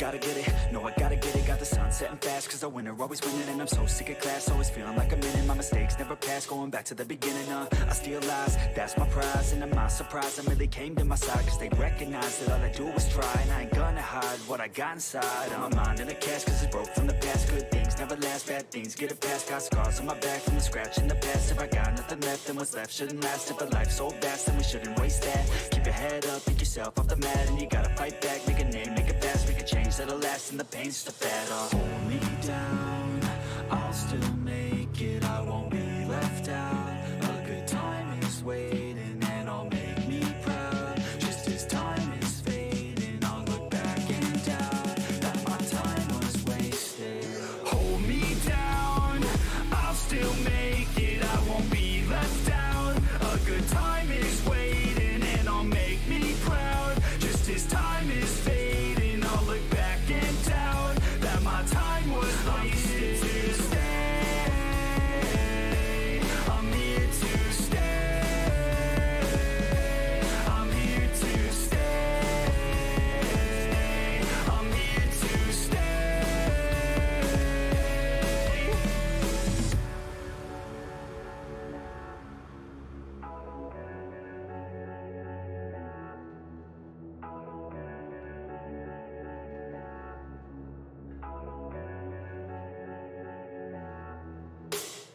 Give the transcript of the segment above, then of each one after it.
gotta get it, no I gotta get it. Got the sun setting fast, cause the winner always winning. And I'm so sick of class, always feeling like I'm in it. My mistakes never pass, going back to the beginning. I steal lies, that's my prize. And I'm not surprised, I really came to my side, cause they recognize that all I do is try. And I ain't gonna hide what I got inside. My mind in a cast, cause it's broke from the past. Good things never last, bad things get it past. Got scars on my back from the scratch in the past. If I got nothing left, then what's left shouldn't last. If a life's so vast, then we shouldn't waste that. Keep your head up, pick yourself off the mat. And you gotta fight back, make a name, make it fast. Make a change that'll last, and the pain's just a fad. Hold me down, I'll still make it. I won't be left out. A good time is waiting, and I'll make me proud. Just as time is fading, I'll look back and doubt that my time was wasted. Hold me down, I'll still make it. I won't be left out. A good time is waiting, and I'll make me proud. Just as time is fading, I'll look back and doubt that my time was wasted. To stay, I'm here to stay. I'm here to stay. I'm here to stay.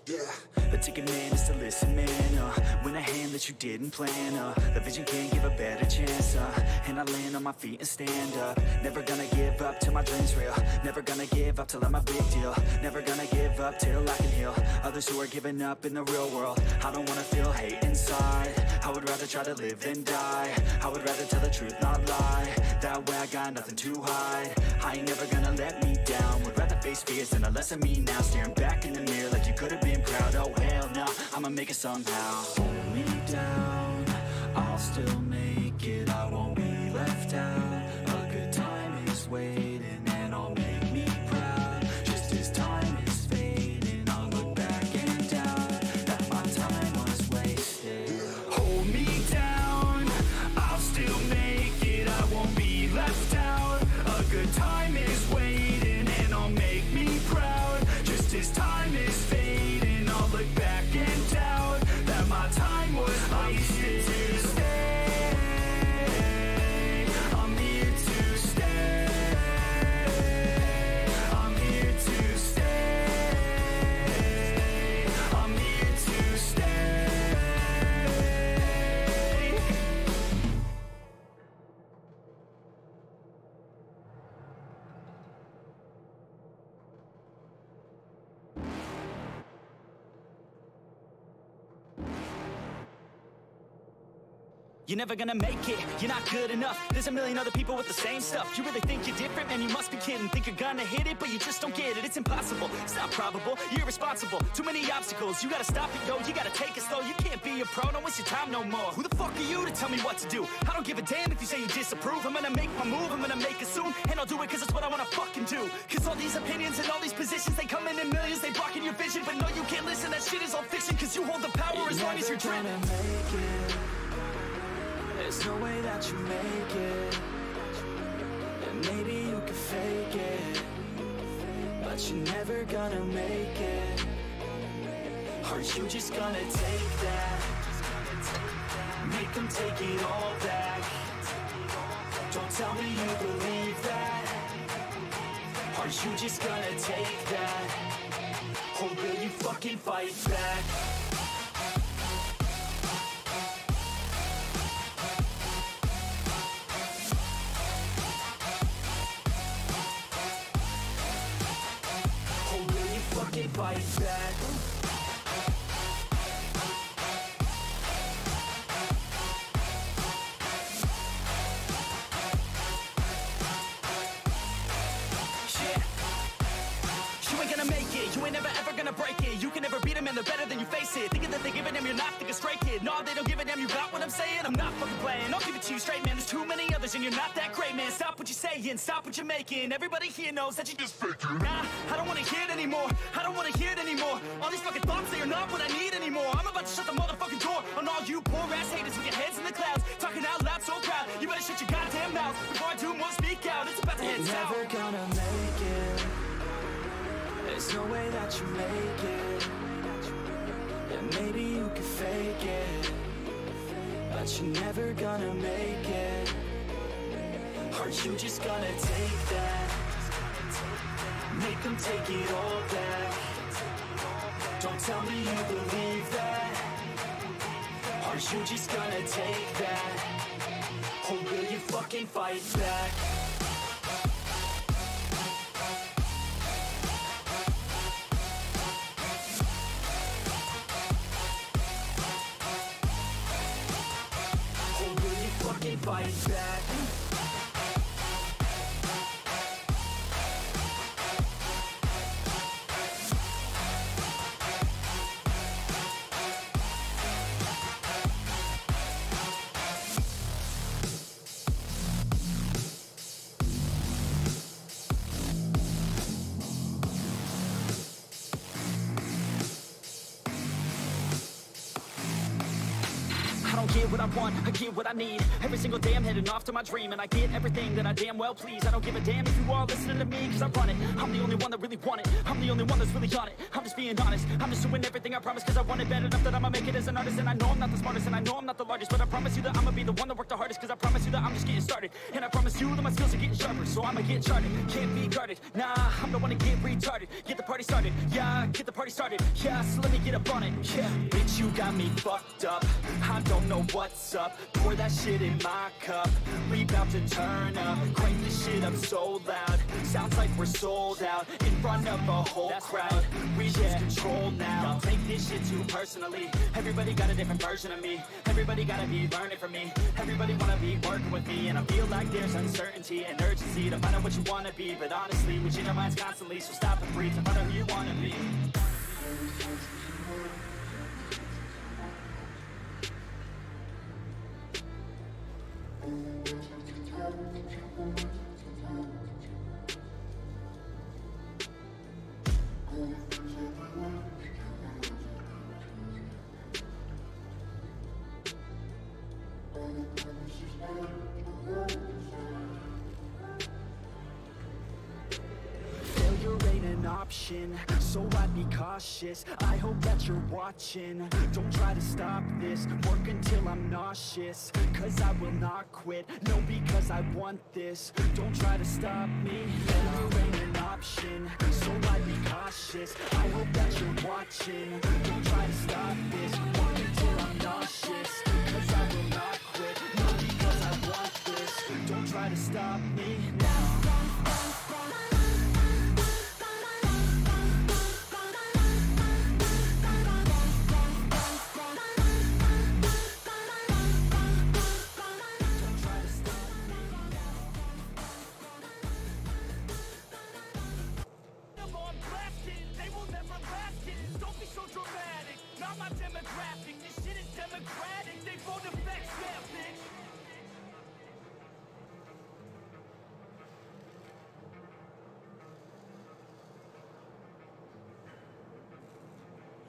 Yeah, a ticket man is to listen, man. Win a hand that you didn't plan. The vision can't give a better chance. And I land on my feet and stand up. Never gonna give up till my dream's real. Never gonna give up till I'm a big deal. Never gonna give up till I can heal others who are giving up in the real world. I don't wanna feel hate inside. I would rather try to live than die. I would rather tell the truth, not lie. That way I got nothing to hide. I ain't never gonna let me down. Would rather face fears than a less of me now. Staring back in the mirror like you could have been proud. Oh hell no, I'ma make it somehow. Hold me down, I'll still make it. I won't be left out. A good time is waiting, and I'll make me proud. Just as time is fading, I'll look back and doubt that my time was wasted. Hold me down, I'll still make it. I won't be left out. A good time is waiting, and I'll make me proud. Just as time is fading, I'll look back and doubt that my time was wasted. To stay, I'm here to stay. I'm here to stay. I'm here to stay. You're never gonna make it, you're not good enough. There's a million other people with the same stuff. You really think you're different? Man, you must be kidding. Think you're gonna hit it, but you just don't get it. It's impossible, it's not probable, you're irresponsible. Too many obstacles, you gotta stop it, yo. You gotta take it slow, you can't be a pro. Don't waste your time no more. Who the fuck are you to tell me what to do? I don't give a damn if you say you disapprove. I'm gonna make my move, I'm gonna make it soon. And I'll do it cause it's what I wanna fucking do. Cause all these opinions and all these positions, they come in millions, they blocking your vision. But no, you can't listen, that shit is all fiction. Cause you hold the power as long as you're dreaming. There's no way that you make it. And maybe you can fake it, but you're never gonna make it. Are you just gonna take that? Make them take it all back. Don't tell me you believe that. Are you just gonna take that? Or will you fucking fight back? Fight back. You ain't gonna make it, you ain't never ever gonna break it. You can never beat them and they're better than you face it. Thinking that they give a damn, you're not, think a straight kid. No, they don't give a damn, you got what I'm saying? I'm not fucking playing, I'll give it to you straight, man. There's too many others and you're not that great, man. Stop what you're saying, stop what you're making. Everybody here knows that you just faking. Nah, I don't wanna hear it anymore, I don't wanna hear it anymore. All these fucking thoughts, they are not what I need anymore. I'm about to shut the motherfucking door on all you poor ass haters with your heads in the clouds, talking out loud so proud. You better shut your goddamn mouth before I do more speak out. It's about to head south. that you make it. Yeah, maybe you can fake it, but you're never gonna make it. Are you just gonna take that? Make them take it all back. Don't tell me you believe that. Are you just gonna take that? Or will you fucking fight back? Or will you fucking fight back? Get what I want, I get what I need. Every single day I'm heading off to my dream, and I get everything that I damn well please. I don't give a damn if you all listening to me, cause I run it. I'm the only one that really want it. I'm the only one that's really on it. I'm just being honest. I'm just doing everything I promise, cause I want it bad enough that I'ma make it as an artist. And I know I'm not the smartest, and I know I'm not the largest, but I promise you that I'ma be the one that worked the hardest, cause I promise you that I'm just getting started. And I promise you that my skills are getting sharper, so I'ma get charted. Can't be guarded, nah, I'm the one to get retarded. Get the party started, yeah, get the party started. Yeah, so let me get up on it, yeah. Bitch, you got me fucked up. I don't know what's up. Pour that shit in my cup. We about to turn up. Crank this shit up so loud. Sounds like we're sold out in front of a whole crowd. We lose control now. Y'all take this shit too personally. Everybody got a different version of me. Everybody gotta be learning from me. Everybody wanna be working with me. And I feel like there's uncertainty and urgency to find out what you wanna be. But honestly, we change our minds constantly. So stop and breathe and find out who you wanna be. Failure ain't an option, so I'd be cautious. I hope that you're watching. Don't try to stop this. Work until I'm nauseous, cause I will not quit. No, because I want this. Don't try to stop me. Failure ain't an option, so I'd be cautious. I hope that you're watching. Don't try to stop this. Work until I'm nauseous, cause I will not quit. No, because I want this. Don't try to stop me now.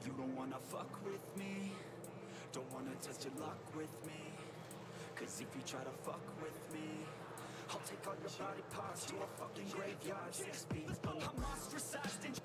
You don't wanna fuck with me, don't wanna test your luck with me, cause if you try to fuck with me, I'll take all your body parts to a fucking graveyard. 6 feet I'm ostracized and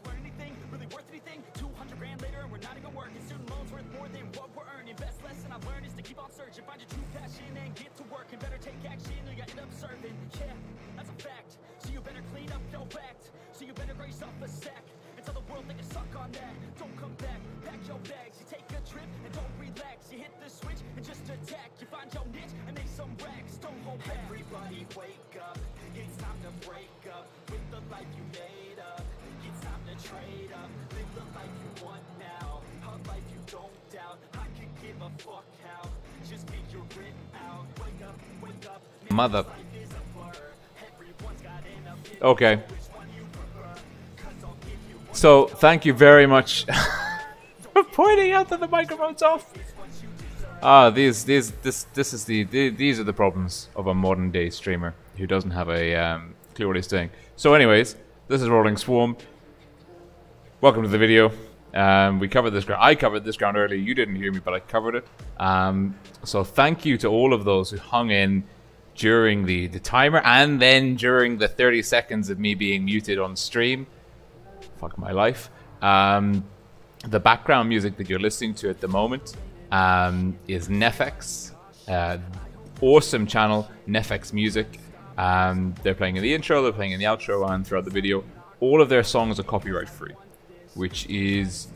learn anything, really worth anything. 200 grand later and we're not even working. Student loans worth more than what we're earning. Best lesson I've learned is to keep on searching. Find your true passion and get to work. And better take action or you end up serving. Yeah, that's a fact. So you better clean up your act. So you better raise up a sack. And tell the world they can suck on that. Don't come back, pack your bags. You take a trip and don't relax. You hit the switch and just attack. You find your niche and make some racks. Don't hold back. Everybody wake up. It's time to break up with the life you made up. It's time to trade up. Live the life you want now. A life you don't doubt. I could give a fuck how. Just figure it out. Wake up, wake up. Mother. Okay. So thank you very much for pointing out that the microphone's off. These are the problems of a modern day streamer who doesn't have a clue what he's doing. So anyways, this is Rolling Swarm. Welcome to the video. We covered this ground. I covered this ground earlier. You didn't hear me, but I covered it. So thank you to all of those who hung in during the timer and then during the 30 seconds of me being muted on stream. Fuck my life. The background music that you're listening to at the moment is Nefex. Awesome channel, Nefex Music. They're playing in the intro, they're playing in the outro, and throughout the video. All of their songs are copyright free, which is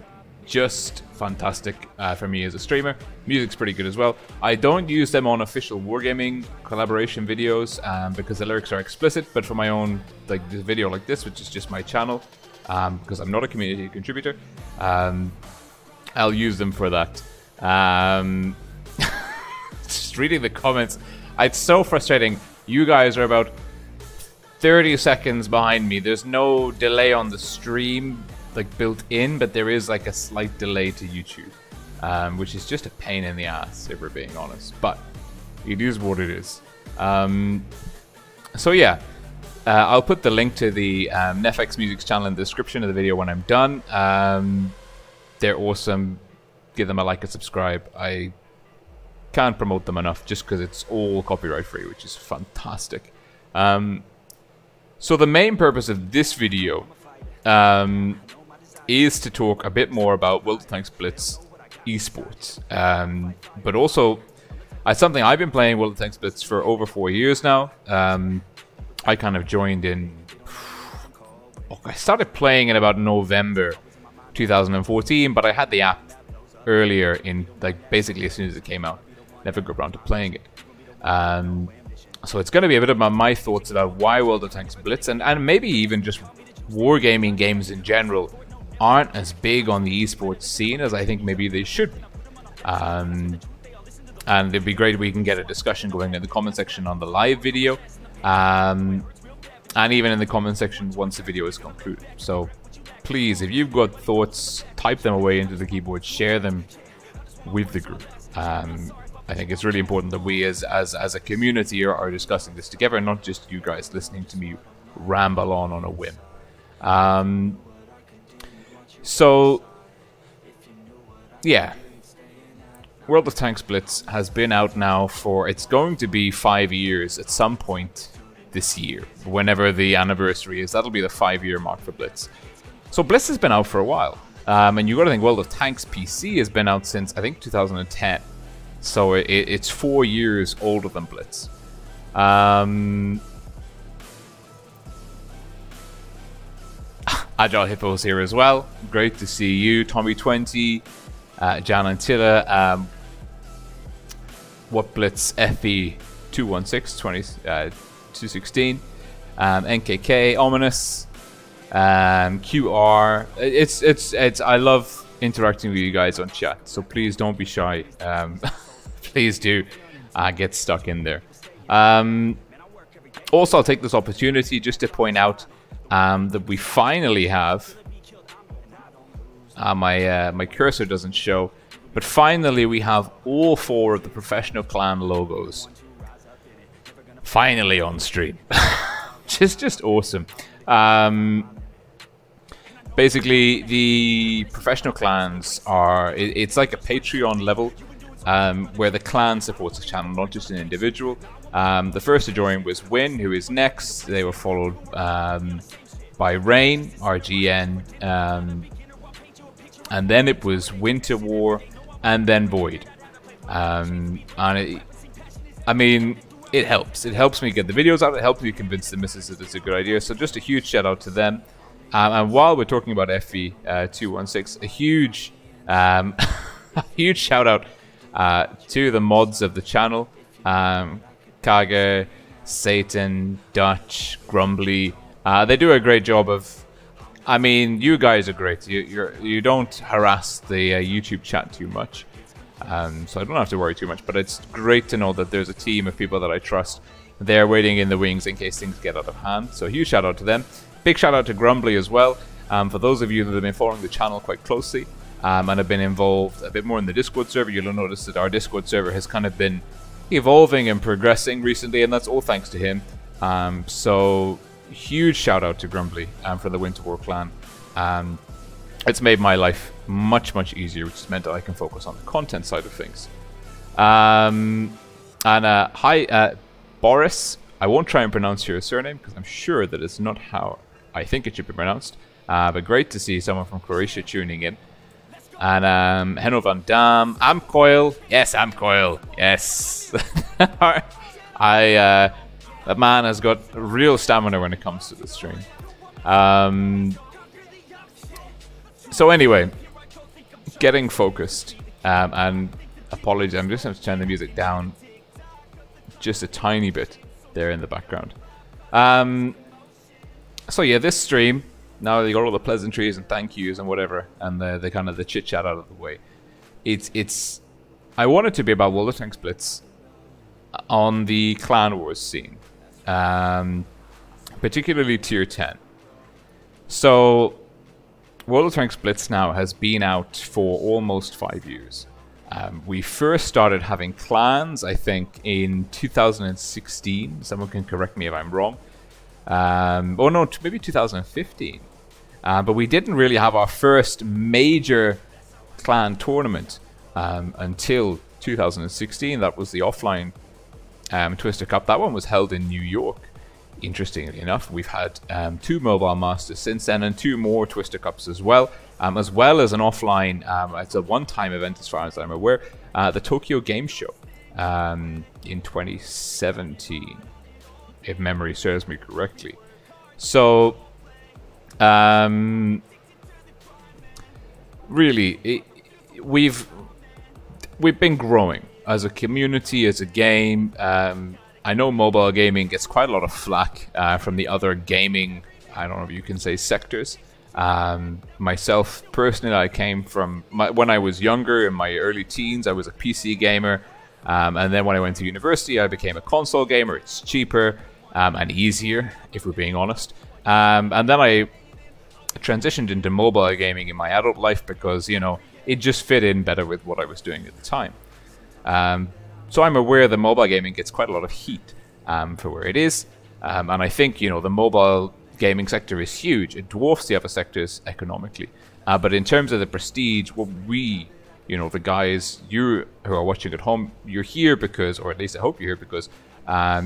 just fantastic for me as a streamer. Music's pretty good as well. I don't use them on official wargaming collaboration videos because the lyrics are explicit, but for my own like this video like this, which is just my channel, because I'm not a community contributor, I'll use them for that. Just reading the comments, it's so frustrating. You guys are about 30 seconds behind me. There's no delay on the stream like built in, but there is like a slight delay to YouTube, which is just a pain in the ass if we're being honest, but it is what it is. So yeah, I'll put the link to the Nefex Music's channel in the description of the video when I'm done. They're awesome. Give them a like and subscribe. I can't promote them enough just because it's all copyright free, which is fantastic. So the main purpose of this video is to talk a bit more about WoT Tanks Blitz eSports, but also it's something I've been playing WoT Tanks Blitz for over 4 years now. I kind of joined in. I started playing in about November 2014, but I had the app earlier in like basically as soon as it came out. Never got around to playing it. So it's going to be a bit about my thoughts about why WoT Tanks Blitz and maybe even just wargaming games in general aren't as big on the esports scene as I think maybe they should be. And it'd be great if we can get a discussion going in the comment section on the live video, and even in the comment section once the video is concluded. So please, if you've got thoughts, type them away into the keyboard, share them with the group. I think it's really important that we as a community are discussing this together, and not just you guys listening to me ramble on a whim. So yeah, WoT Tanks Blitz has been out now for, it's going to be 5 years at some point this year. Whenever the anniversary is, that'll be the 5-year mark for Blitz. So Blitz has been out for a while. And you got to think, WoT Tanks PC has been out since, I think, 2010. So it's 4 years older than Blitz. Agile Hippo's here as well. Great to see you. Tommy20, Jan Antilla, WoT Blitz FE 216, 216, NKK, Ominous, QR. It's I love interacting with you guys on chat, so please don't be shy. Please do get stuck in there. Also, I'll take this opportunity just to point out that we finally have my cursor doesn't show, but finally we have all 4 of the professional clan logos finally on stream. just awesome. Basically, the professional clans are, it's like a Patreon level where the clan supports the channel, not just an individual. The first to join was Win, who is next. They were followed by Rain, RGN, and then it was WinterWar, and then Void. And I mean, it helps. It helps me get the videos out. It helps me convince the missus that it's a good idea. So just a huge shout out to them. And while we're talking about FE 216, a huge, a huge shout out to the mods of the channel. Kage, Satan, Dutch, Grumbly. They do a great job of. I mean, you guys are great. You don't harass the YouTube chat too much, so I don't have to worry too much. But it's great to know that there's a team of people that I trust. They're waiting in the wings in case things get out of hand. So a huge shout out to them. Big shout out to Grumbly as well. For those of you that have been following the channel quite closely and have been involved a bit more in the Discord server, you'll notice that our Discord server has kind of been evolving and progressing recently, and that's all thanks to him. So huge shout out to Grumbly for the WinterWar clan. It's made my life much easier, which has meant that I can focus on the content side of things. Hi Boris. I won't try and pronounce your surname because I'm sure that it's not how I think it should be pronounced. But great to see someone from Croatia tuning in. And Henno van Dam, I'm Coil. Yes, I'm Coil. Yes. That man has got real stamina when it comes to the stream. So anyway, getting focused. And apologies, I'm just going to turn the music down just a tiny bit there in the background. So yeah, this stream, now that you got all the pleasantries and thank yous and whatever, and the kind of the chit chat out of the way, I want it to be about WoT Tanks Blitz on the Clan Wars scene, particularly Tier 10. So WoT Tanks Blitz now has been out for almost 5 years. We first started having clans, I think, in 2016. Someone can correct me if I'm wrong. Oh no, maybe 2015. But we didn't really have our first major clan tournament until 2016. That was the offline Twister Cup. That one was held in New York. Interestingly enough, we've had 2 Mobile Masters since then and 2 more Twister Cups as well as an offline, it's a one-time event as far as I'm aware, the Tokyo Game Show in 2017, if memory serves me correctly. So, really, we've been growing as a community, as a game. I know mobile gaming gets quite a lot of flack from the other gaming, I don't know if you can say, sectors. Myself, personally, I came from, when I was younger, in my early teens, I was a PC gamer. And then when I went to university, I became a console gamer. It's cheaper and easier, if we're being honest. And then I transitioned into mobile gaming in my adult life because, you know, it just fit in better with what I was doing at the time. So I'm aware that mobile gaming gets quite a lot of heat for where it is. And I think, you know, the mobile gaming sector is huge. It dwarfs the other sectors economically. But in terms of the prestige, what we, you know, the guys, you who are watching at home, you're here because, or at least I hope you're here because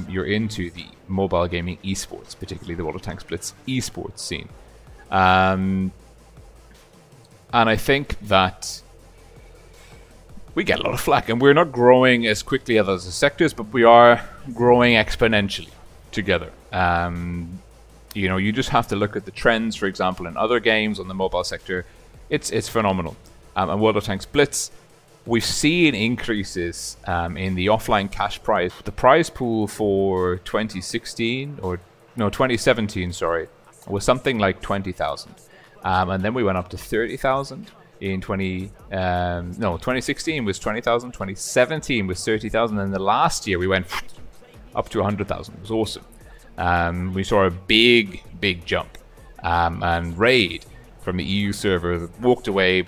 you're into the mobile gaming eSports, particularly the WoT Tanks Blitz eSports scene. And I think that we get a lot of flack, and we're not growing as quickly as other sectors, but we are growing exponentially together. You know, you just have to look at the trends, for example, in other games on the mobile sector. It's phenomenal. And WoT Tanks Blitz, we've seen increases in the offline cash prize. The prize pool for 2016, or no, 2017, sorry, was something like 20,000. And then we went up to 30,000 in 2016 was 20,000, 2017 was 30,000, and the last year we went up to 100,000. It was awesome. We saw a big jump, and Raid from the EU server walked away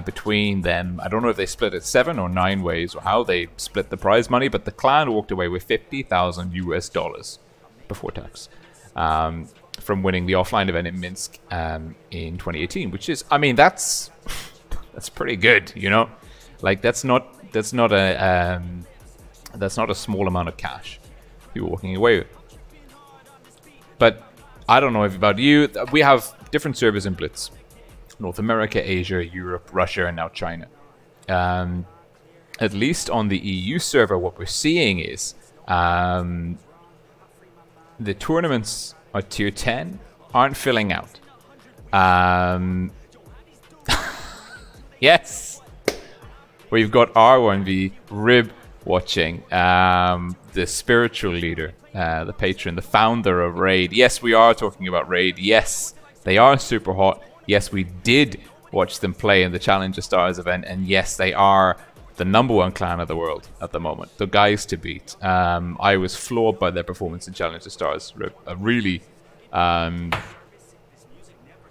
between them. I don't know if they split it 7 or 9 ways or how they split the prize money, but the clan walked away with $50,000 US before tax from winning the offline event in Minsk in 2018, which is, I mean, that's pretty good, you know. Like that's not a small amount of cash you're walking away with. But I don't know if about you, we have different servers in Blitz: North America, Asia, Europe, Russia, and now China. At least on the EU server, what we're seeing is the tournaments at Tier 10 aren't filling out. Yes, we've got R1V Rib watching, the spiritual leader, the patron, the founder of Raid. Yes, we are talking about Raid. Yes, they are super hot. Yes, we did watch them play in the Challenger Stars event, and yes, they are the #1 clan of the world at the moment, the guys to beat. I was floored by their performance in Challenger Stars. I really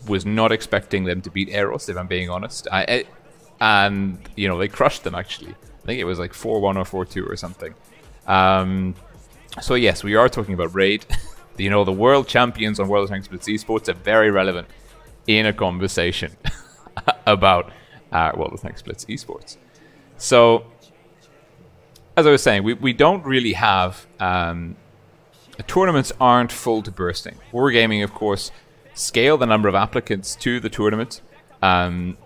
was not expecting them to beat Eros, if I'm being honest. And, you know, they crushed them, actually. I think it was like 4-1 or 4-2 or something. So yes, we are talking about Raid. You know, the world champions on WoT Tanks Blitz eSports are very relevant in a conversation about WoT Tanks Blitz eSports. So, as I was saying, we don't really have... tournaments aren't full to bursting. Wargaming, of course, scale the number of applicants to the tournament in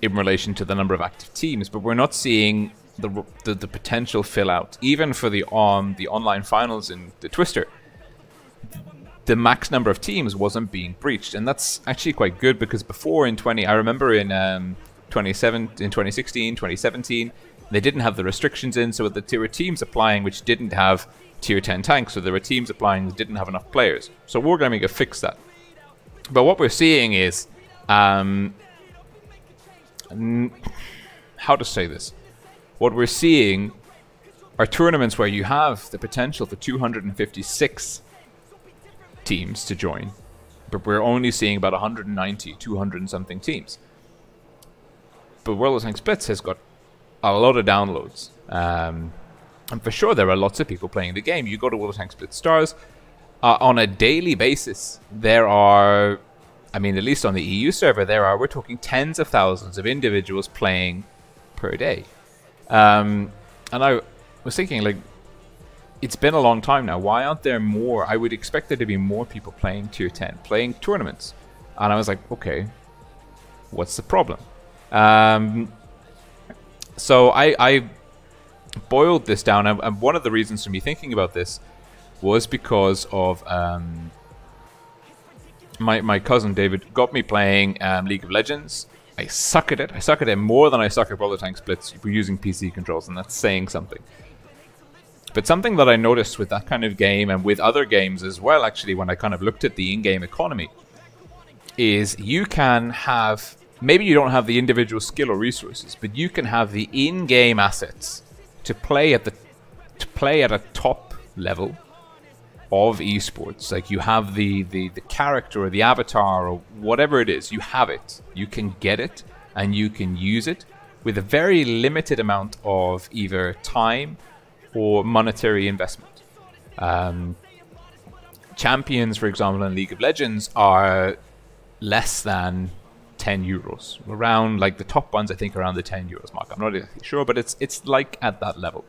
relation to the number of active teams, but we're not seeing the potential fill out. Even for the online finals in the Twister, the max number of teams wasn't being breached, and that's actually quite good, because before I remember in 2016, 2017, they didn't have the restrictions in, so there were teams applying which didn't have tier 10 tanks, so there were teams applying that didn't have enough players. So Wargaming have fixed that. But what we're seeing is, how to say this? What we're seeing are tournaments where you have the potential for 256 teams to join, but we're only seeing about 190, 200 and something teams. But World of Tanks Blitz has got a lot of downloads. And for sure there are lots of people playing the game. You go to World of Tanks Blitz Stars, on a daily basis, there are, I mean, at least on the EU server, we're talking tens of thousands of individuals playing per day. And I was thinking, like, it's been a long time now. Why aren't there more? I would expect there to be more people playing tier 10, playing tournaments. And I was like, okay, what's the problem? So I boiled this down, and one of the reasons for me thinking about this was because of my cousin David got me playing League of Legends. I suck at it. I suck at it more than I suck at World of Tanks Blitz for using PC controls, and that's saying something. But something that I noticed with that kind of game, and with other games as well, actually, when I kind of looked at the in-game economy, is you can have, maybe you don't have the individual skill or resources, but you can have the in-game assets to play at a top level of esports. Like, you have the character or the avatar or whatever it is, you have it. You can get it and you can use it with a very limited amount of either time or monetary investment. Champions, for example, in League of Legends are less than 10 euros. Around, like, the top ones, I think, around the 10 euros mark. I'm not exactly sure, but it's like at that level.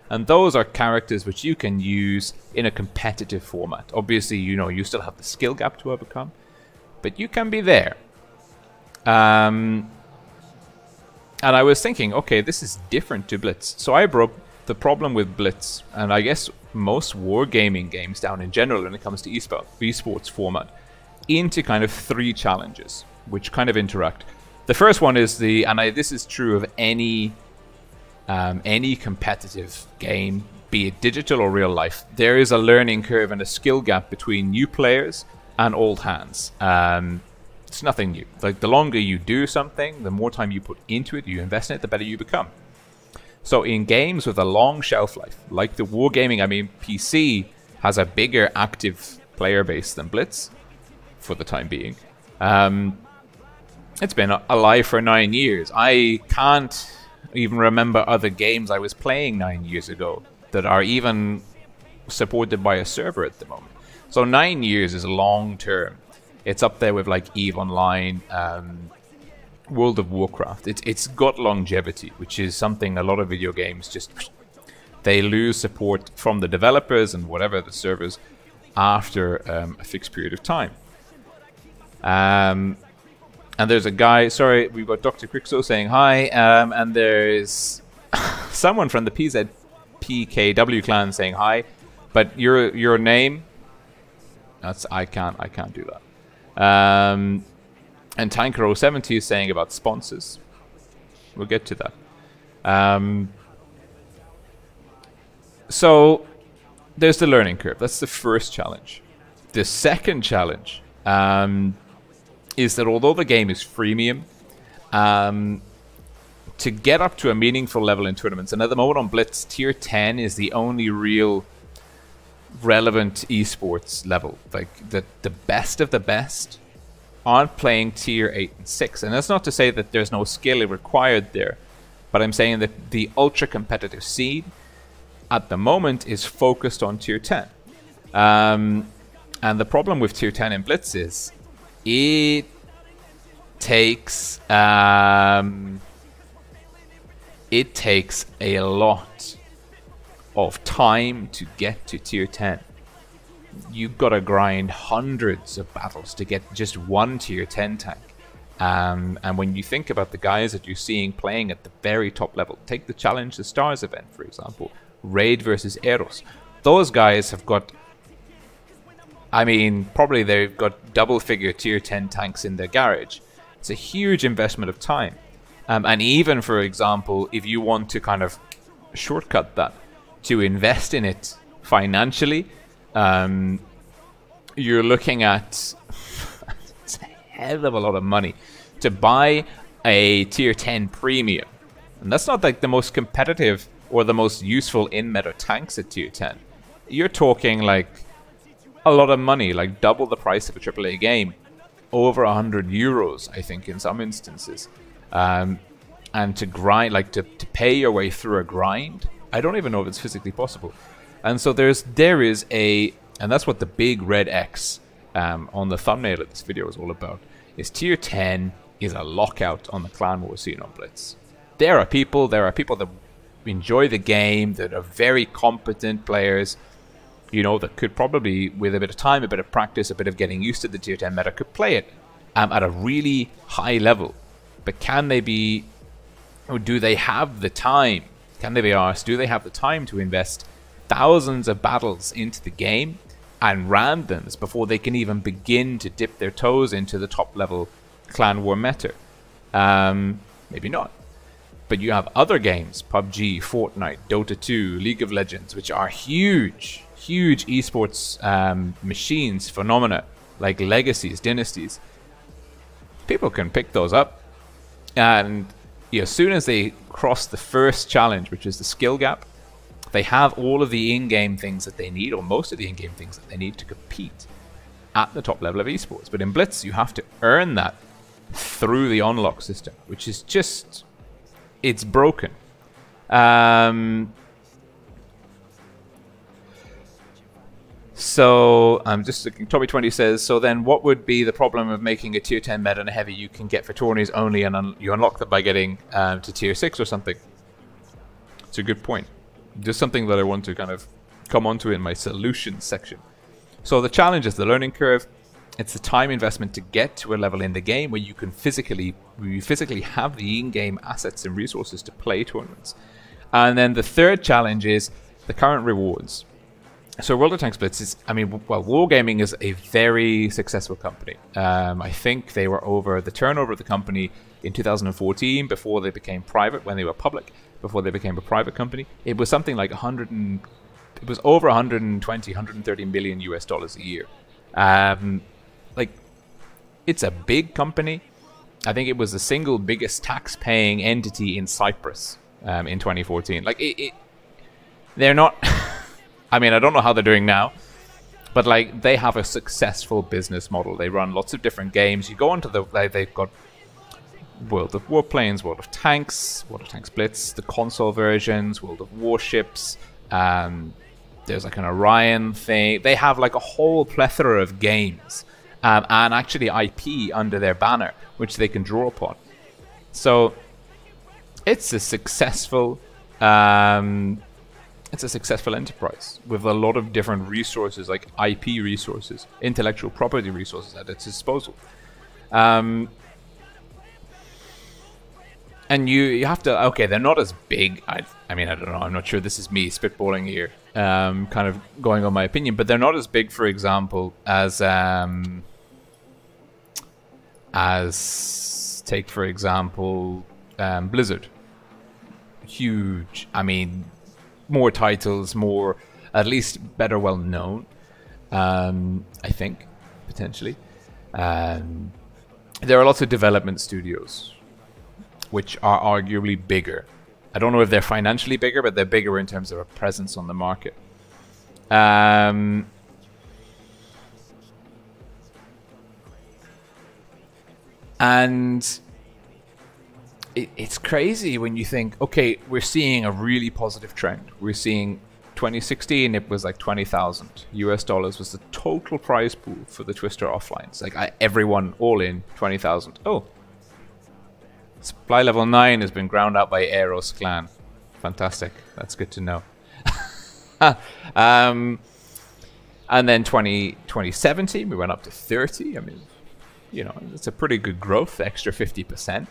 And those are characters which you can use in a competitive format. Obviously, you know, you still have the skill gap to overcome, but you can be there. And I was thinking, okay, this is different to Blitz. So I broke the problem with Blitz, and I guess most wargaming games down in general when it comes to esports format, into kind of 3 challenges, which kind of interact. The first one is this is true of any competitive game, be it digital or real life. There is a learning curve and a skill gap between new players and old hands. It's nothing new. Like, the longer you do something, the more time you put into it, you invest in it, the better you become. So in games with a long shelf life, like the wargaming, I mean, PC has a bigger active player base than Blitz for the time being. It's been alive for 9 years. I can't even remember other games I was playing 9 years ago that are even supported by a server at the moment. So 9 years is long term. It's up there with like EVE Online, World of Warcraft. It's got longevity, which is something a lot of video games just, they lose support from the developers and whatever the servers after a fixed period of time. And there's a guy, sorry, we've got Dr. Crixo saying hi, and there's someone from the PZPKW clan saying hi, but your name, I can't do that. And Tanker070 is saying about sponsors. We'll get to that. So there's the learning curve. That's the first challenge. The second challenge is that although the game is freemium, to get up to a meaningful level in tournaments, and at the moment on Blitz, tier 10 is the only real relevant esports level. Like, the best of the best aren't playing tier 8 and 6. And that's not to say that there's no skill required there, but I'm saying that the ultra competitive scene at the moment is focused on tier 10. And the problem with tier 10 in Blitz is it takes a lot of time to get to tier 10. you've got to grind hundreds of battles to get just one tier 10 tank. And when you think about the guys that you're seeing playing at the very top level, take the Challenge the Stars event, for example, Raid versus Eros. Those guys have got, I mean, probably they've got double-figure tier 10 tanks in their garage. It's a huge investment of time. And even, for example, if you want to kind of shortcut that to invest in it financially, you're looking at it's a hell of a lot of money to buy a tier 10 premium. And that's not like the most competitive or the most useful in-meta tanks at tier 10. You're talking like a lot of money, like double the price of a AAA game. Over 100 euros, I think, in some instances. And to grind, like to pay your way through a grind, I don't even know if it's physically possible. And so there is a, and that's what the big red X on the thumbnail of this video is all about, is tier 10 is a lockout on the clan war scene on Blitz. There are people that enjoy the game, that are very competent players, you know, that could probably, with a bit of time, a bit of practice, a bit of getting used to the tier 10 meta, could play it at a really high level. But can they be, or do they have the time? Can they be asked, do they have the time to invest thousands of battles into the game and randoms before they can even begin to dip their toes into the top level clan war meta? Maybe not. But you have other games, PUBG, Fortnite, Dota 2, League of Legends, which are huge esports machines, phenomena, like legacies, dynasties. People can pick those up, and as soon as they cross the first challenge, which is the skill gap, they have all of the in-game things that they need, or most of the in-game things that they need to compete at the top level of esports. But in Blitz, you have to earn that through the unlock system, which is just, it's broken. So I'm just looking. Tommy20 says, so then what would be the problem of making a tier 10 meta and a heavy you can get for tourneys only, and you unlock them by getting to tier 6 or something? It's a good point. Just something that I want to kind of come onto in my solutions section. So the challenge is the learning curve. It's the time investment to get to a level in the game where you can physically have the in-game assets and resources to play tournaments. And then the third challenge is the current rewards. So World of Tanks Blitz is, I mean, well, Wargaming is a very successful company. I think they were over the turnover of the company in 2014 before they became private, when they were public, before they became a private company. It was something like it was over 120, 130 million US dollars a year. Like, it's a big company. I think it was the single biggest tax-paying entity in Cyprus in 2014. Like, they're not... I mean, I don't know how they're doing now, but like, they have a successful business model. They run lots of different games. You go onto the, they've got World of Warplanes, World of Tanks Blitz, the console versions, World of Warships. There's like an Orion thing. They have like a whole plethora of games and actually IP under their banner, which they can draw upon. So it's a successful. It's a successful enterprise with a lot of different resources, like IP resources, intellectual property resources at its disposal. And you have to, okay, they're not as big. I mean, I don't know. I'm not sure. This is me spitballing here, kind of going on my opinion. But they're not as big, for example, as take, for example, Blizzard. Huge. I mean... more titles, more, at least better well known, I think, potentially. There are lots of development studios which are arguably bigger. I don't know if they're financially bigger, but they're bigger in terms of a presence on the market. And it's crazy when you think, okay, we're seeing a really positive trend. We're seeing 2016, it was like 20,000 US dollars was the total prize pool for the Twister offline. It's like everyone all in 20,000. Oh, supply level 9 has been ground out by Eros clan. Fantastic. That's good to know. And then 2017, we went up to 30. I mean, you know, it's a pretty good growth, extra 50%.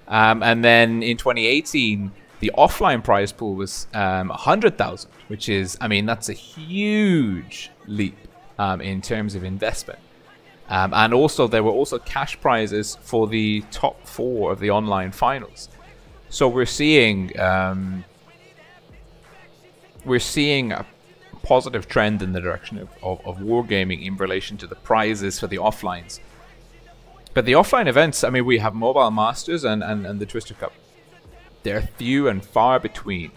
And then in 2018, the offline prize pool was 100,000, which is, I mean, that's a huge leap in terms of investment. And also, there were also cash prizes for the top 4 of the online finals. So we're seeing a positive trend in the direction of wargaming in relation to the prizes for the offlines. But the offline events, I mean, we have Mobile Masters and the Twister Cup. They're few and far between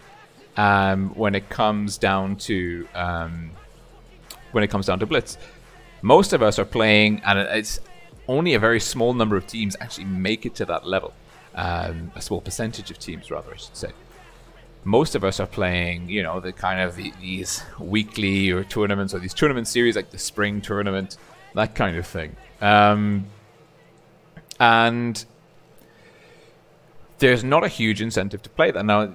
when it comes down to Blitz. Most of us are playing, and it's only a very small number of teams actually make it to that level. A small percentage of teams, rather, I should say. Most of us are playing, you know, the kind of these weekly or tournaments, or these tournament series like the spring tournament, that kind of thing. And there's not a huge incentive to play that. Now,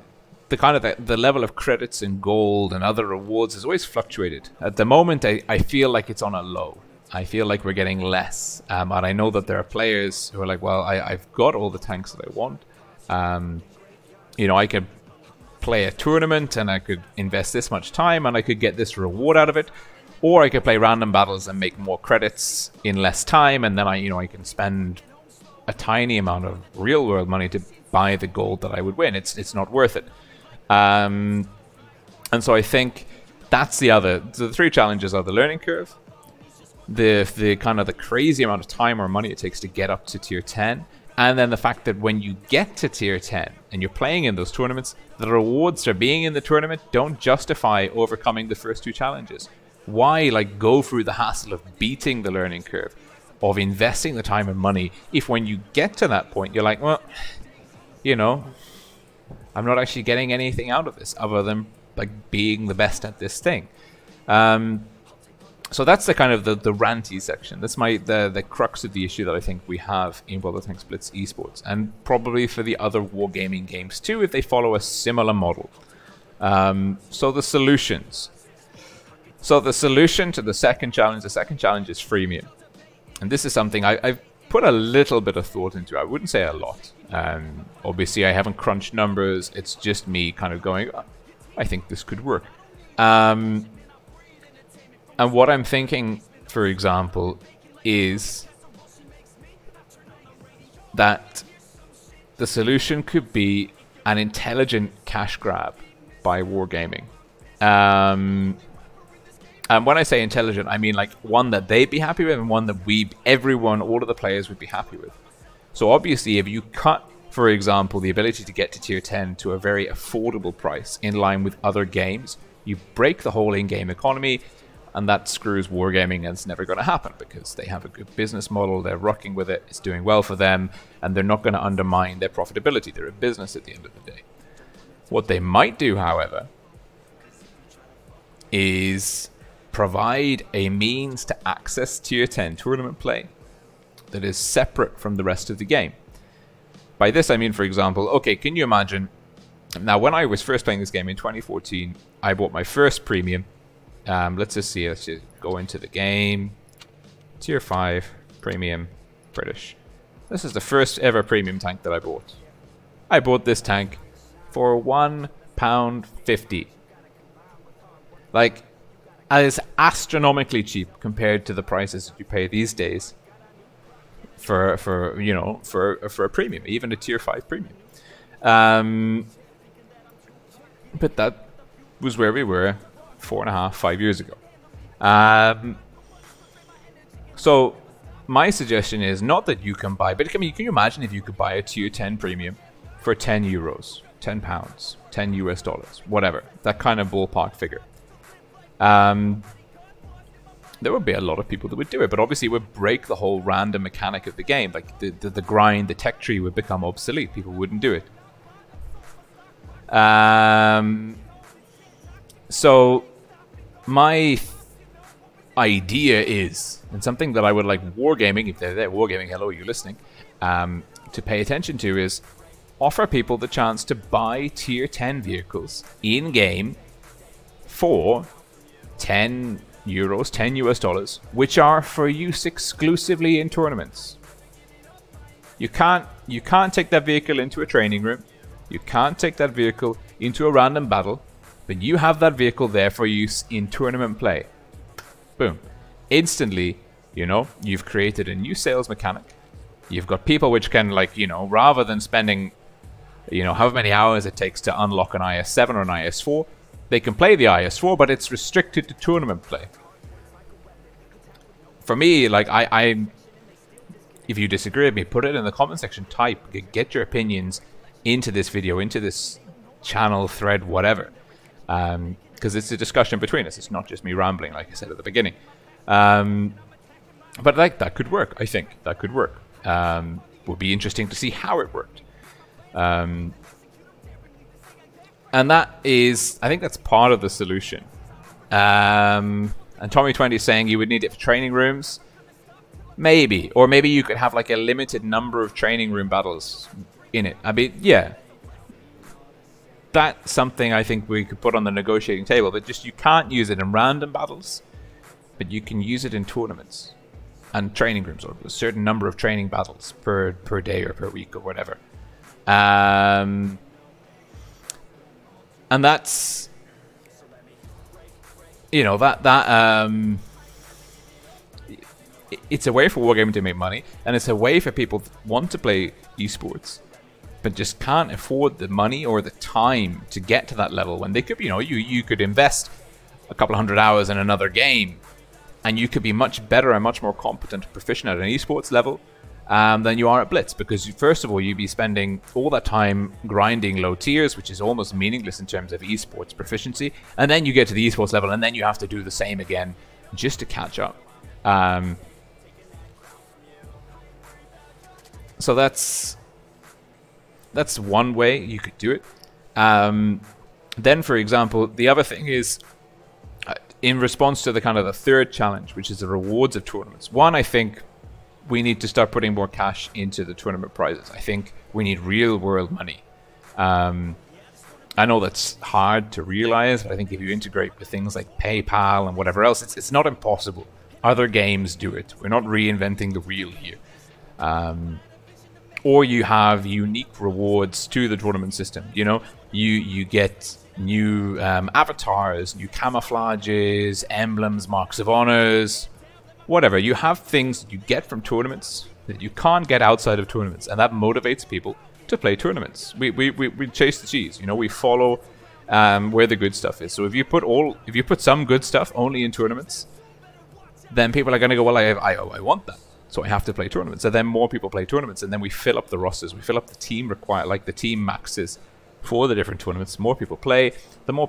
the level of credits and gold and other rewards has always fluctuated. At the moment, I feel like it's on a low. I feel like we're getting less. And I know that there are players who are like, well, I've got all the tanks that I want. You know, I could play a tournament and I could invest this much time and I could get this reward out of it. Or I could play random battles and make more credits in less time, and then I can spend a tiny amount of real world money to buy the gold that I would win. It's not worth it. And so I think that's the 3 challenges are the learning curve, the kind of the crazy amount of time or money it takes to get up to tier 10, and then the fact that when you get to tier 10 and you're playing in those tournaments, the rewards for being in the tournament don't justify overcoming the first 2 challenges. Why go through the hassle of beating the learning curve, of investing the time and money, if when you get to that point you're like, well, you know, I'm not actually getting anything out of this other than being the best at this thing. So that's the kind of the ranty section. That's the crux of the issue that I think we have in WoT Tanks Blitz eSports, and probably for the other wargaming games too, if they follow a similar model. So the solutions. So the solution to the second challenge is freemium. And this is something I've put a little bit of thought into. I wouldn't say a lot. Obviously, I haven't crunched numbers. It's just me kind of going, oh, I think this could work. And what I'm thinking, for example, is that the solution could be an intelligent cash grab by wargaming. And when I say intelligent, I mean one that they'd be happy with and one that all of the players would be happy with. So obviously, if you cut, for example, the ability to get to tier 10 to a very affordable price in line with other games, you break the whole in-game economy, and that screws wargaming, and it's never going to happen because they have a good business model, they're rocking with it, it's doing well for them, and they're not going to undermine their profitability. They're a business at the end of the day. What they might do, however, is provide a means to access tier 10 tournament play that is separate from the rest of the game. By this I mean, for example, okay, can you imagine, now when I was first playing this game in 2014, I bought my first premium. Let's just go into the game. Tier 5, premium, British. This is the first ever premium tank that I bought. I bought this tank for £1.50. Is astronomically cheap compared to the prices that you pay these days for a premium, even a tier 5 premium. But that was where we were 4.5-5 years ago. So my suggestion is not that you can buy, but can you imagine if you could buy a tier 10 premium for €10, £10, $10 whatever, that kind of ballpark figure. There would be a lot of people that would do it, but obviously it would break the whole random mechanic of the game. The grind, the tech tree would become obsolete. People wouldn't do it. So my idea is, and something that I would like wargaming, if they're there, wargaming, hello, you're listening, to pay attention to, is offer people the chance to buy tier 10 vehicles in game for 10 euros, 10 US dollars, which are for use exclusively in tournaments. You can't take that vehicle into a training room. You can't take that vehicle into a random battle, but you have that vehicle there for use in tournament play. Boom. Instantly, you know, you've created a new sales mechanic. You've got people which can, like, you know, rather than spending, you know, however many hours it takes to unlock an IS-7 or an IS-4, they can play the IS-4, but it's restricted to tournament play. For me, like, if you disagree with me, put it in the comment section, type, get your opinions into this video, into this channel, thread, whatever. Because it's a discussion between us. It's not just me rambling, like I said at the beginning. But like, that could work, I think. That could work. Would be interesting to see how it worked. And that is, I think that's part of the solution. And Tommy20 is saying you would need it for training rooms. Maybe. Or maybe you could have like a limited number of training room battles in it. I mean, yeah. That's something I think we could put on the negotiating table. But just, you can't use it in random battles. But you can use it in tournaments. And training rooms, or a certain number of training battles per day or per week or whatever. And that's, you know, it's a way for wargaming to make money, and it's a way for people that want to play esports but just can't afford the money or the time to get to that level, when they could, you know, you could invest a couple of hundred hours in another game and you could be much better and much more competent and proficient at an esports level than you are at Blitz, because first of all, you'd be spending all that time grinding low tiers, which is almost meaningless in terms of esports proficiency, and then you get to the esports level and then you have to do the same again just to catch up. So that's one way you could do it. Then, for example, the other thing is, in response to the kind of the third challenge, which is the rewards of tournaments. One, I think we need to start putting more cash into the tournament prizes. I think we need real world money. I know that's hard to realize, but I think if you integrate with things like PayPal and whatever else, it's not impossible. Other games do it. We're not reinventing the wheel here. Or you have unique rewards to the tournament system. You know, you get new avatars, new camouflages, emblems, marks of honors, whatever. You have things that you get from tournaments that you can't get outside of tournaments, and that motivates people to play tournaments. We chase the cheese. You know, we follow where the good stuff is. So if you put some good stuff only in tournaments, then people are going to go, well, I want that, so I have to play tournaments. And then more people play tournaments, and then we fill up the rosters, we fill up the team the team maxes for the different tournaments. The more people play, the more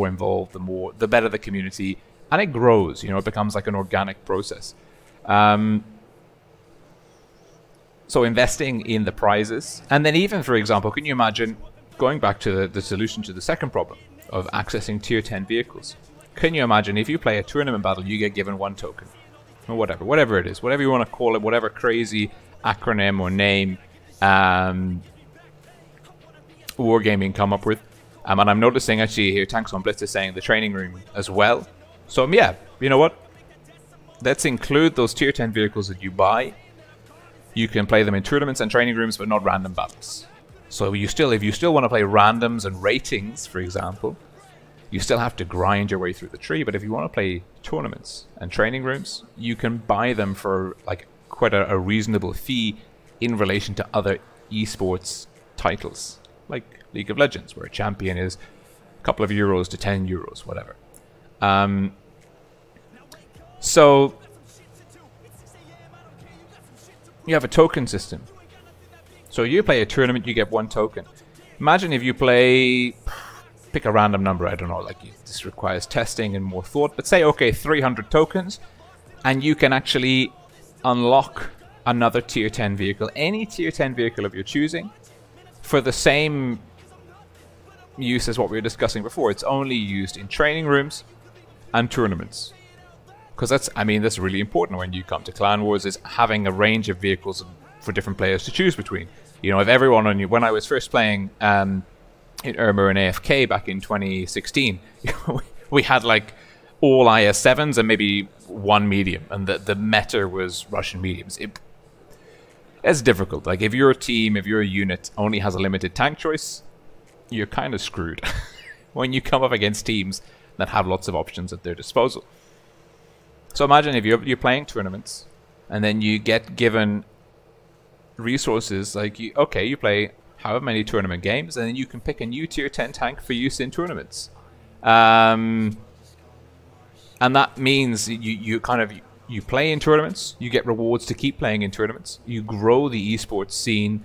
involved, the better the community, and it grows. You know, it becomes like an organic process. So investing in the prizes, and then even, for example, can you imagine going back to the solution to the second problem of accessing tier 10 vehicles? Can you imagine if you play a tournament battle, you get given 1 token, or whatever it is, whatever you want to call it, whatever crazy acronym or name wargaming come up with. And I'm noticing actually here Tanks Blitz is saying the training room as well. So yeah, you know what? Let's include those tier 10 vehicles that you buy. You can play them in tournaments and training rooms, but not random battles. So if you still want to play randoms and ratings, for example, you still have to grind your way through the tree. But if you want to play tournaments and training rooms, you can buy them for like quite a reasonable fee in relation to other esports titles, like League of Legends, where a champion is a couple of euros to 10 euros, whatever. So you have a token system. So you play a tournament, you get 1 token. Imagine if you pick a random number, I don't know, like this requires testing and more thought, but say, okay, 300 tokens, and you can actually unlock another tier 10 vehicle, any tier 10 vehicle of your choosing, for the same use as what we were discussing before. It's only used in training rooms and tournaments. Because that's really important when you come to Clan Wars, is having a range of vehicles for different players to choose between. You know, if everyone on you, when I was first playing in Irma and AFK back in 2016, we had like all IS7s and maybe one medium, and the meta was Russian mediums. It's difficult. Like, if your team, if your unit only has a limited tank choice, you're kind of screwed when you come up against teams that have lots of options at their disposal. So imagine if you're playing tournaments, and then you get given resources like, you play however many tournament games, and then you can pick a new tier 10 tank for use in tournaments. And that means you play in tournaments, you get rewards to keep playing in tournaments, you grow the esports scene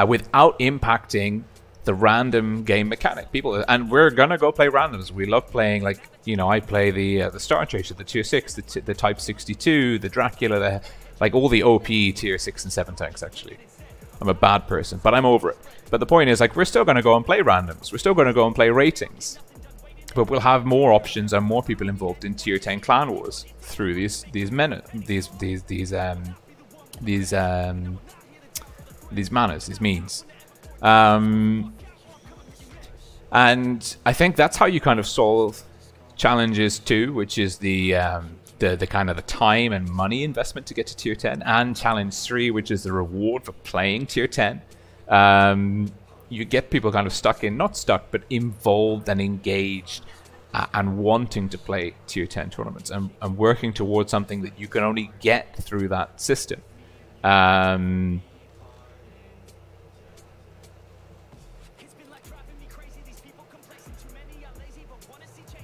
without impacting the random game mechanic. And we're gonna go play randoms. We love playing, like, you know, I play the Star Chaser, the tier 6, the Type 62, the Dracula, like all the OP tier 6 and 7 tanks. Actually, I'm a bad person, but I'm over it. But the point is, like, we're still gonna go and play randoms. We're still gonna go and play ratings. But we'll have more options and more people involved in tier 10 clan wars through these manners, these means. And I think that's how you kind of solve challenges 2, which is the kind of the time and money investment to get to tier 10, and challenge 3, which is the reward for playing tier 10. You get people kind of not stuck, but involved and engaged and wanting to play tier 10 tournaments and working towards something that you can only get through that system.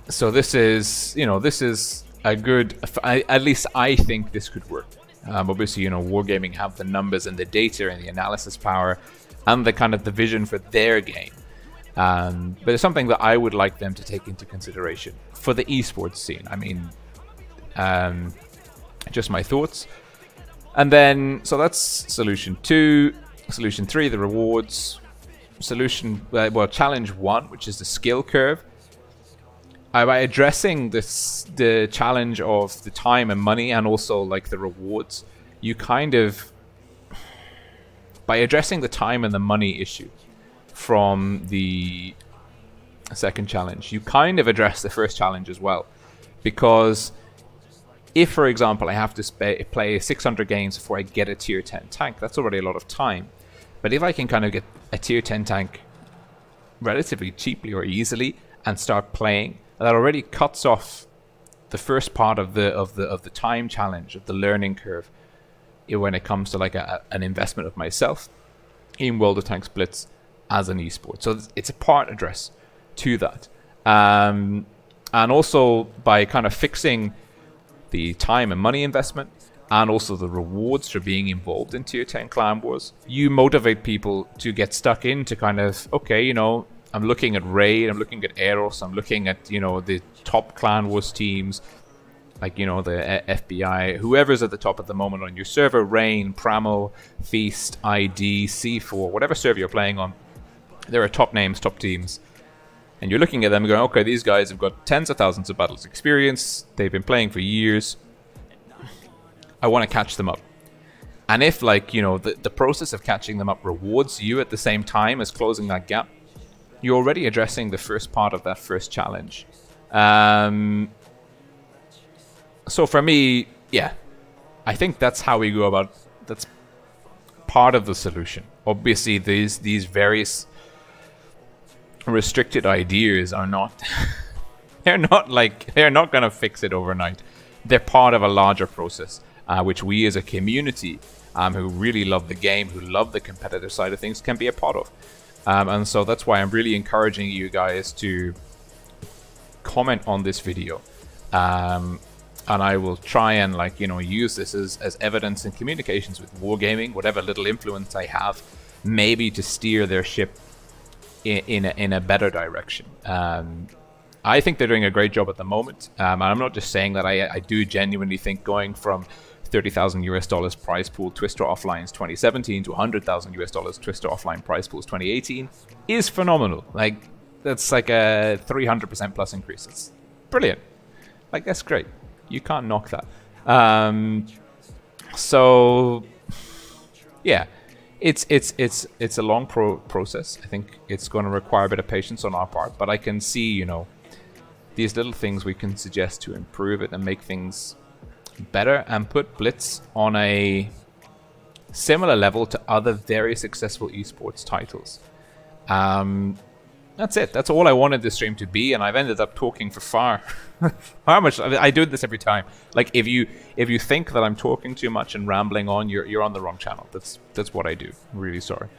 So this is a good, at least I think this could work. Obviously, you know, Wargaming have the numbers and the data and the analysis power and the kind of the vision for their game. But it's something that I would like them to take into consideration for the esports scene. I mean, just my thoughts. And then, so that's solution 2. Solution 3, the rewards. Challenge 1, which is the skill curve. By addressing the challenge of the time and money, and also like the rewards, you kind of, by addressing the time and the money issue from the second challenge, you kind of address the first challenge as well. Because if, for example, I have to play 600 games before I get a tier 10 tank, that's already a lot of time. But if I can kind of get a tier 10 tank relatively cheaply or easily and start playing, that already cuts off the first part of the time challenge, of the learning curve, when it comes to like an investment of myself in World of Tanks Blitz as an esport. So it's a part address to that. And also by kind of fixing the time and money investment and also the rewards for being involved in tier 10 clan wars, you motivate people to get stuck into kind of, okay, you know, I'm looking at Raid, I'm looking at Eros, I'm looking at, you know, the top clan wars teams, like, you know, the FBI, whoever's at the top at the moment on your server, Rain, Pramo, Feast, ID, C4, whatever server you're playing on, there are top names, top teams. And you're looking at them and going, okay, these guys have got tens of thousands of battles experience, they've been playing for years, I want to catch them up. And if, like, you know, the process of catching them up rewards you at the same time as closing that gap, you're already addressing the first part of that first challenge. So for me, yeah, I think that's how we go about, that's part of the solution. Obviously, these various restricted ideas are not, they're not going to fix it overnight. They're part of a larger process, which we as a community who really love the game, who love the competitive side of things, can be a part of. And so that's why I'm really encouraging you guys to comment on this video. And I will try and, like, you know, use this as evidence in communications with Wargaming, whatever little influence I have, maybe to steer their ship in a better direction. I think they're doing a great job at the moment. And I'm not just saying that. I do genuinely think going from $30,000 prize pool Twister Offline's 2017 to $100,000 Twister Offline prize pools 2018 is phenomenal. Like, that's like a 300% plus increase. It's brilliant. Like, that's great. You can't knock that. So yeah, it's a long process. I think it's going to require a bit of patience on our part, but I can see, you know, these little things we can suggest to improve it and make things better and put Blitz on a similar level to other very successful esports titles. That's it. That's all I wanted this stream to be, and I've ended up talking for far much. I do this every time. Like if you think that I'm talking too much and rambling on, you're on the wrong channel. That's what I do. I'm really sorry.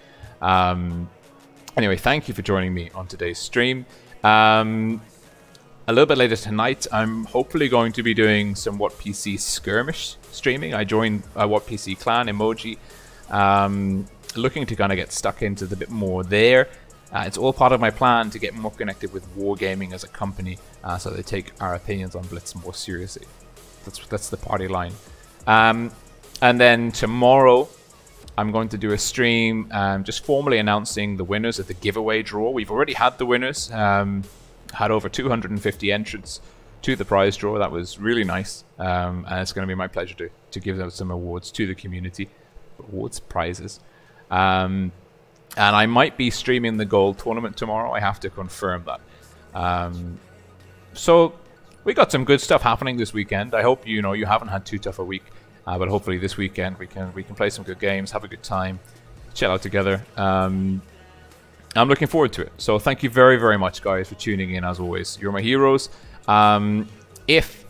Anyway, thank you for joining me on today's stream. A little bit later tonight, I'm hopefully going to be doing some WoT PC skirmish streaming. I joined WoT PC clan emoji, looking to kind of get stuck into the bit more there. It's all part of my plan to get more connected with Wargaming as a company, so they take our opinions on Blitz more seriously. That's the party line. And then tomorrow, I'm going to do a stream just formally announcing the winners of the giveaway draw. We've already had the winners, had over 250 entrants to the prize draw. That was really nice, and it's going to be my pleasure to give out some awards to the community. Awards, prizes. And I might be streaming the gold tournament tomorrow. I have to confirm that. So we got some good stuff happening this weekend. I hope you haven't had too tough a week, but hopefully this weekend we can play some good games, have a good time, chill out together. I'm looking forward to it. So thank you very, very much, guys, for tuning in. As always, you're my heroes. If,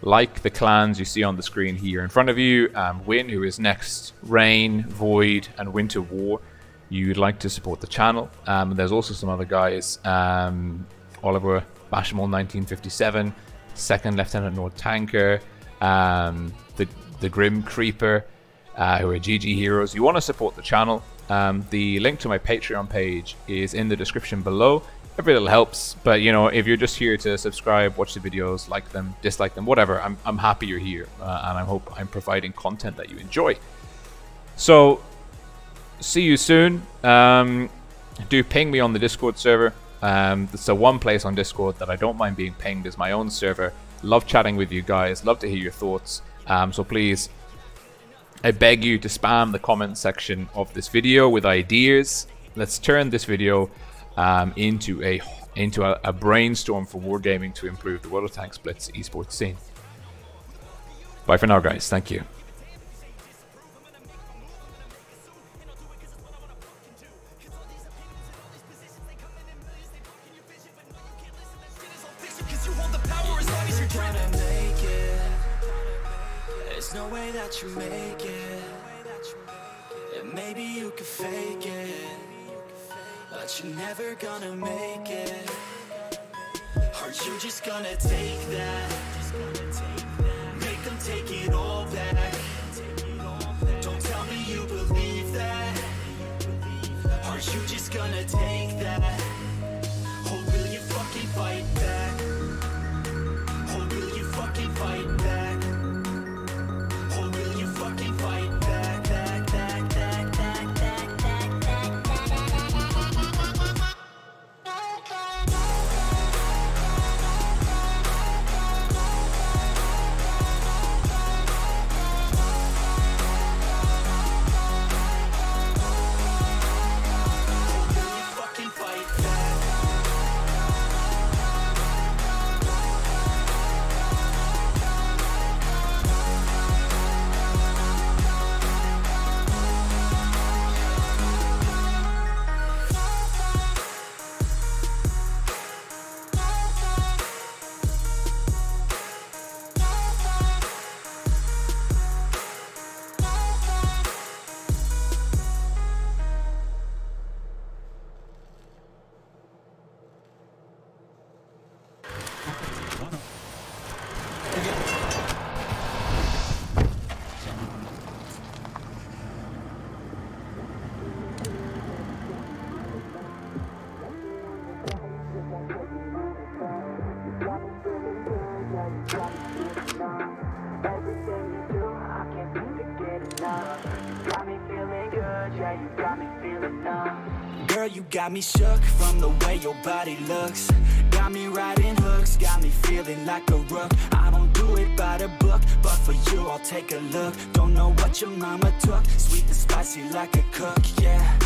like the clans you see on the screen here in front of you, Win, who is next, Rain, Void, and WinterWar, you'd like to support the channel. There's also some other guys, Oliver Bashmal 1957, Second Lieutenant Nord Tanker, the Grim Creeper, who are GG heroes. You want to support the channel. The link to my Patreon page is in the description below. Every little helps, but if you're just here to subscribe, watch the videos, like them, dislike them, whatever, I'm happy you're here, and I hope I'm providing content that you enjoy. So see you soon. Do ping me on the Discord server. It's the one place on Discord that I don't mind being pinged is my own server. Love chatting with you guys. Love to hear your thoughts. So please, I beg you to spam the comment section of this video with ideas. Let's turn this video into a brainstorm for Wargaming to improve the World of Tanks Blitz esports scene. Bye for now, guys. Thank you. There's no way that you make it, and maybe you could fake it, but you're never gonna make it. Are you just gonna take that? Make them take it all back. Don't tell me you believe that. Are you just gonna take that? Or will you fucking fight back? Or will you fucking fight back? Or will you fucking fight back? Girl, you got me shook from the way your body looks. Got me riding hooks, got me feeling like a rook. I don't do it by the book, but for you I'll take a look. Don't know what your mama took, sweet and spicy like a cook, yeah.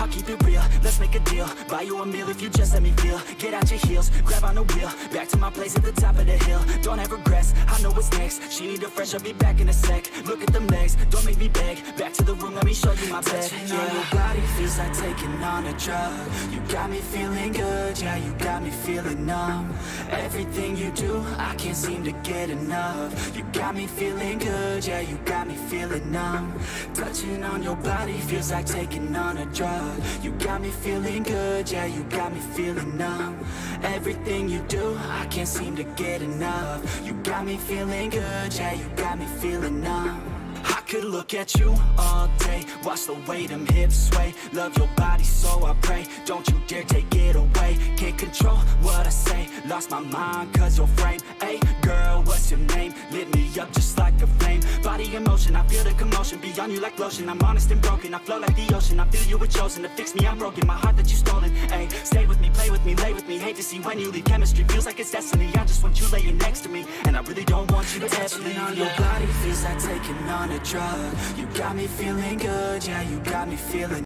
I'll keep it real, let's make a deal. Buy you a meal if you just let me feel. Get out your heels, grab on the wheel. Back to my place at the top of the hill. Don't have regrets, I know what's next. She need a fresh, I'll be back in a sec. Look at them legs, don't make me beg. Back to the room, let me show you my bed. Touching on your body feels like taking on a drug. You got me feeling good, yeah, you got me feeling numb. Everything you do, I can't seem to get enough. You got me feeling good, yeah, you got me feeling numb. Touching on your body feels like taking on a drug. You got me feeling good, yeah, you got me feeling numb. Everything you do, I can't seem to get enough. You got me feeling good, yeah, you got me feeling numb. I could look at you all day, watch the way them hips sway. Love your body, so I pray, don't you dare take it away. Can't control what I say, lost my mind cause your frame. Hey girl, what's your name? Lit me up just like a flame. Body in motion, I feel the commotion. Beyond you like lotion, I'm honest and broken. I flow like the ocean, I feel you were chosen. To fix me, I'm broken, my heart that you stolen. Hey, stay with me, play with me, lay with me. Hate to see when you leave, chemistry feels like it's destiny. I just want you laying next to me, and I really don't want you to ever leave. On your body feels like taking on a drug. You got me feeling good, yeah, you got me feeling